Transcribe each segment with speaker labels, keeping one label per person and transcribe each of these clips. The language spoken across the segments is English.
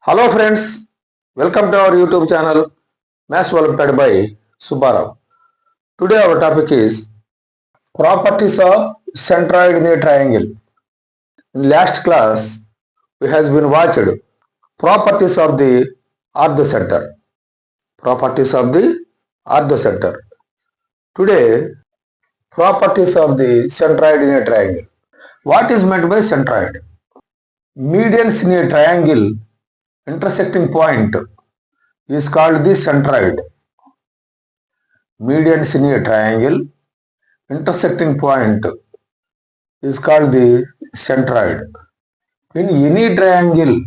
Speaker 1: Hello friends, welcome to our YouTube channel Maths Olympiad by Subbarao. Today our topic is properties of centroid in a triangle. In last class we has been watched properties of the orthocenter. Properties of the orthocenter. Today properties of the centroid in a triangle. What is meant by centroid? Medians in a triangle intersecting point is called the centroid. Medians in a triangle intersecting point is called the centroid. In any triangle,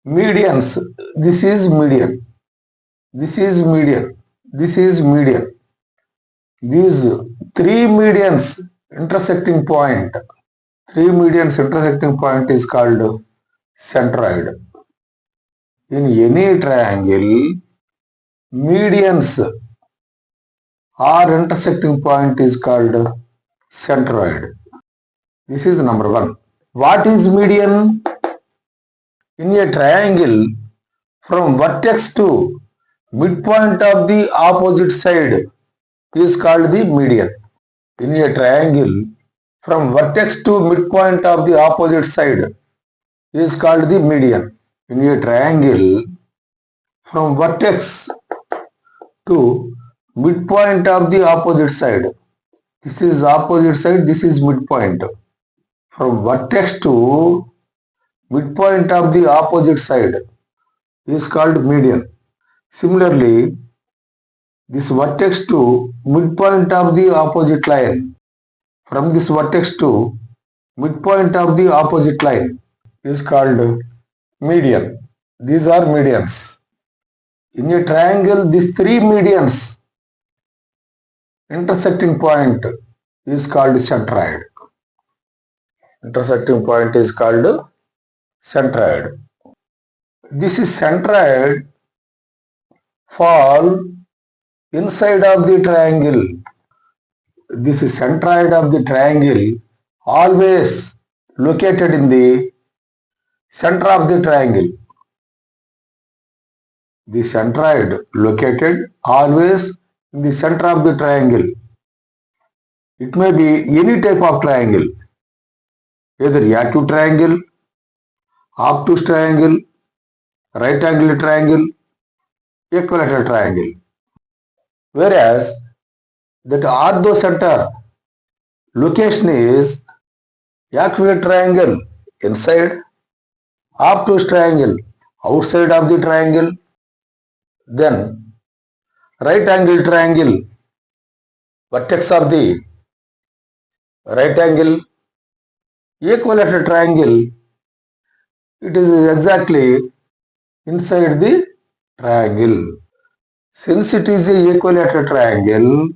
Speaker 1: medians, this is median, this is median, this is median. These three medians intersecting point is called centroid. In any triangle, medians or intersecting point is called centroid. This is number one. What is median? In a triangle, from vertex to midpoint of the opposite side is called the median. In a triangle, from vertex to midpoint of the opposite side is called the median. In a triangle, from vertex to midpoint of the opposite side, this is opposite side, this is midpoint. From vertex to midpoint of the opposite side is called median. Similarly, this vertex to midpoint of the opposite line, from this vertex to midpoint of the opposite line is called median. These are medians. In a triangle, these three medians intersecting point is called centroid. Intersecting point is called centroid. This is centroid fall inside of the triangle. This is centroid of the triangle always located in the center of the triangle. The centroid located always in the center of the triangle. It may be any type of triangle, either acute triangle, obtuse triangle, right angle triangle, equilateral triangle. Whereas that orthocenter location is acute triangle inside, obtuse triangle outside of the triangle, then right angle triangle, vertex of the right angle, equilateral triangle, it is exactly inside the triangle. Since it is a equilateral triangle,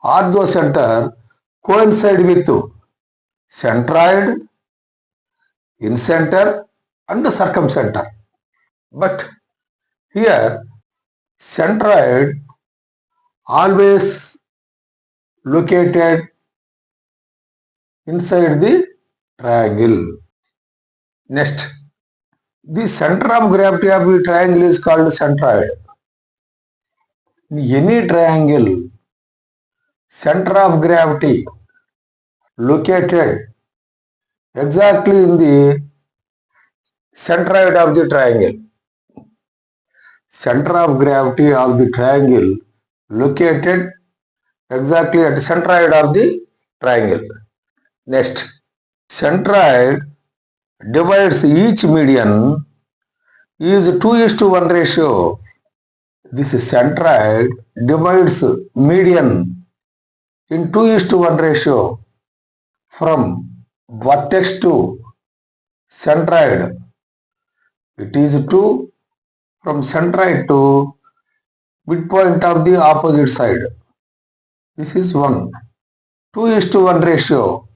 Speaker 1: orthocenter coincide with centroid, incenter and circumcenter. But here centroid always located inside the triangle. Next, the center of gravity of the triangle is called centroid. In any triangle, center of gravity located exactly in the centroid of the triangle. Center of gravity of the triangle located exactly at the centroid of the triangle. Next, centroid divides each median is 2:1 ratio. This centroid divides median in 2:1 ratio from vertex to centroid. It is 2 from centroid to midpoint of the opposite side. This is 1. 2:1 ratio.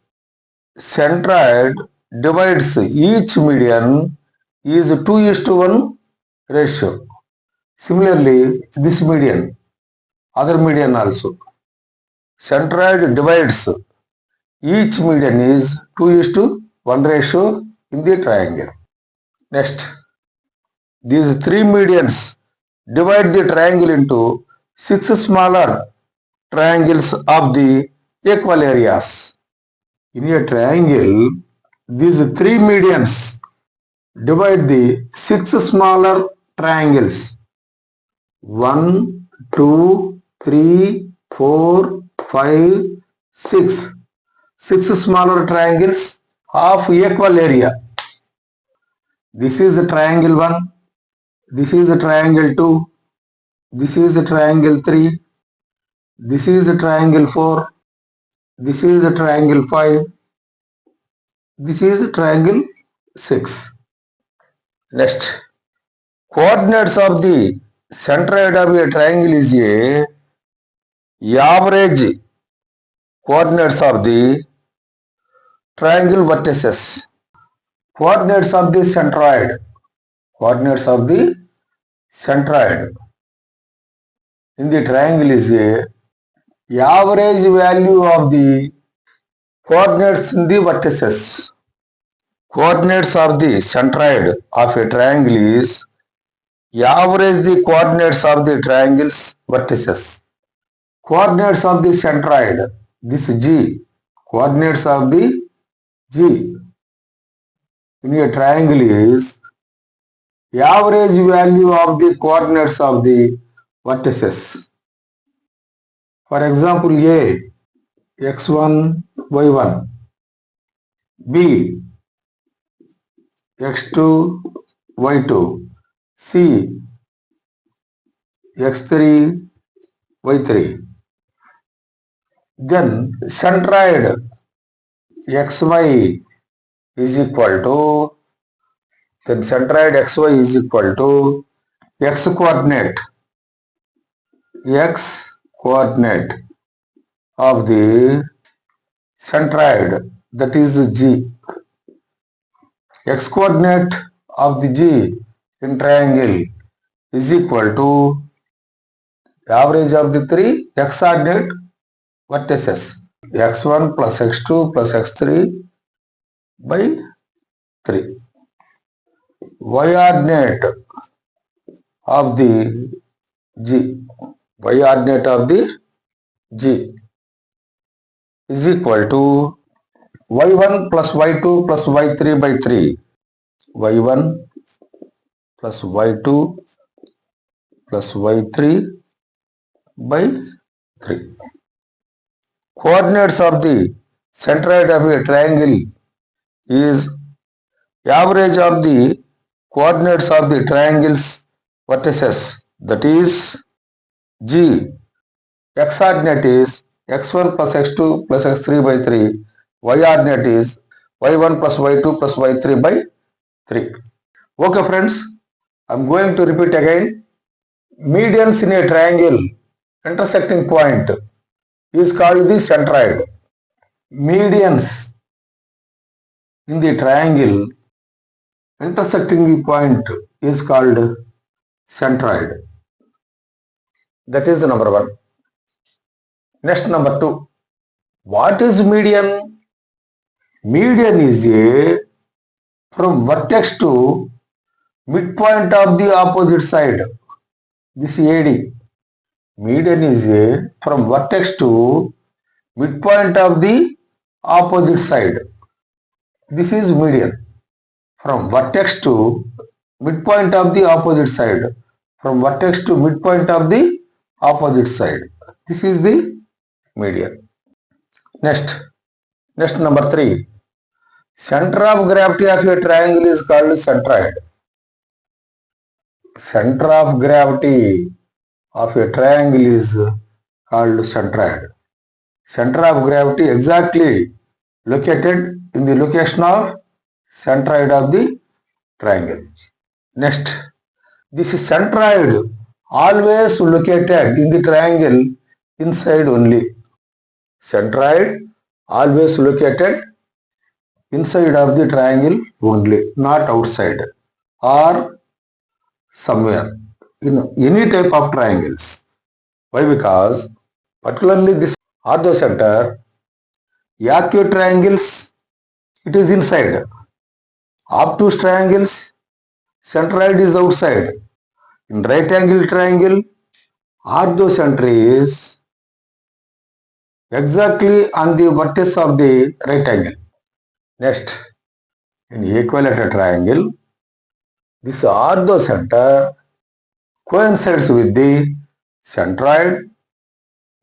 Speaker 1: Centroid divides each median is 2:1 ratio. Similarly, this median, other median also. Centroid divides each median is 2:1 1 ratio in the triangle. Next, these three medians divide the triangle into 6 smaller triangles of the equal areas. In a triangle, these three medians divide the 6 smaller triangles. 1, 2, 3, 4, 5, 6. 6 smaller triangles of equal area. This is a triangle 1. This is a triangle 2. This is a triangle 3. This is a triangle 4. This is a triangle 5. This is a triangle 6. Next, coordinates of the centroid of a triangle is a average coordinates of the triangle vertices. Coordinates of the centroid. Coordinates of the centroid in the triangle is a average value of the coordinates in the vertices. Coordinates of the centroid of a triangle is average the coordinates of the triangle's vertices. Coordinates of the centroid, this G. Coordinates of the G in a triangle is average value of the coordinates of the vertices. For example, A, x1, y1, B, x2, y2, C, x3, y3. Then centroid xy is equal to, then centroid xy is equal to x coordinate of the centroid, that is G. X coordinate of the G in triangle is equal to average of the three x coordinate vertices, x1 plus x2 plus x3 by 3. Y coordinate of the G, y coordinate of the G is equal to y1 plus y2 plus y3 by 3. y1 plus y2 plus y3 by 3. Coordinates of the centroid of a triangle is average of the coordinates of the triangle's vertices, that is G. X coordinate is x1 plus x2 plus x3 by 3. Y coordinate is y1 plus y2 plus y3 by 3. Okay friends, I'm going to repeat again. Medians in a triangle intersecting point is called the centroid. Medians in the triangle intersecting the point is called centroid. That is number 1. Next, number 2. What is median? Median is a from vertex to midpoint of the opposite side. This AD. Median is a from vertex to midpoint of the opposite side. This is median. From vertex to midpoint of the opposite side. From vertex to midpoint of the opposite side. This is the median. Next number 3. Center of gravity of a triangle is called centroid. Center of gravity of a triangle is called centroid. Center of gravity exactly located in the location of centroid of the triangle. Next, this centroid always located in the triangle inside only. Centroid always located inside of the triangle only, not outside or somewhere in any type of triangles. Why? Because particularly this orthocenter, acute triangles It is inside. Obtuse triangles, centroid is outside. In right angle triangle, orthocentry is exactly on the vertex of the right angle. Next, in equilateral triangle, this orthocenter coincides with the centroid,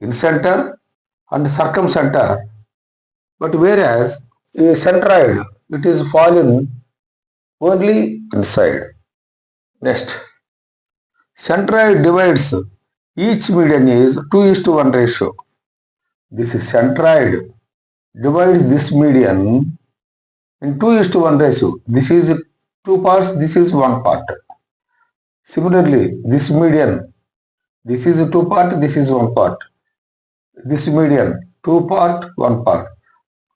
Speaker 1: incenter and circumcenter. But whereas a centroid, it is fallen only inside. Next, centroid divides each median is 2:1 ratio. This is centroid divides this median in 2:1 ratio. This is two parts, this is one part. Similarly, this median, this is two part, this is one part. This median, two part, one part.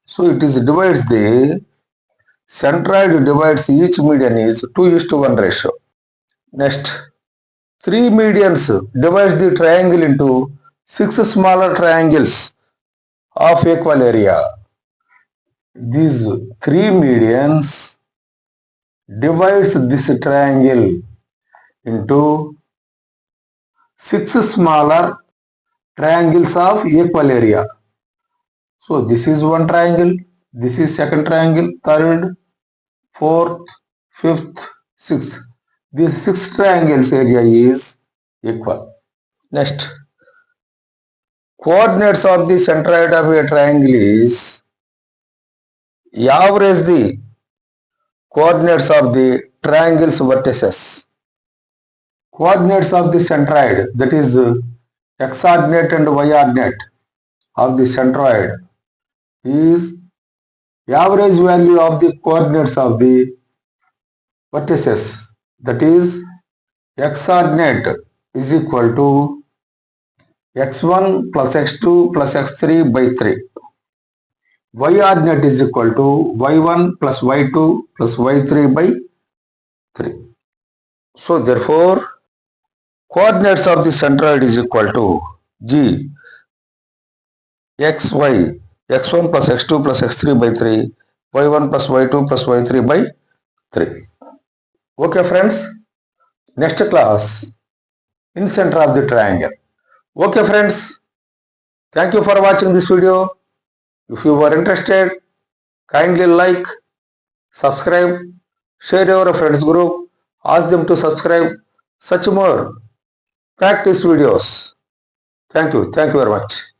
Speaker 1: So it is divides the centroid divides each median is 2:1 ratio. Next, three medians divides the triangle into six smaller triangles of equal area. These three medians divides this triangle into six smaller triangles of equal area. So this is one triangle, this is second triangle, third, fourth, fifth, sixth. These six triangles area is equal. Next, coordinates of the centroid of a triangle is average the coordinates of the triangle's vertices. Coordinates of the centroid, that is x ordinate and y ordinate of the centroid, is average value of the coordinates of the vertices, that is x ordinate is equal to x1 plus x2 plus x3 by 3. Y ordinate is equal to y1 plus y2 plus y3 by 3. So therefore, coordinates of the centroid is equal to g x, y, x1 plus x2 plus x3 by 3, y1 plus y2 plus y3 by 3. Okay friends, next class, in center of the triangle. Okay friends, thank you for watching this video. If you were interested, kindly like, subscribe, share your friends group, ask them to subscribe such more practice videos. Thank you very much.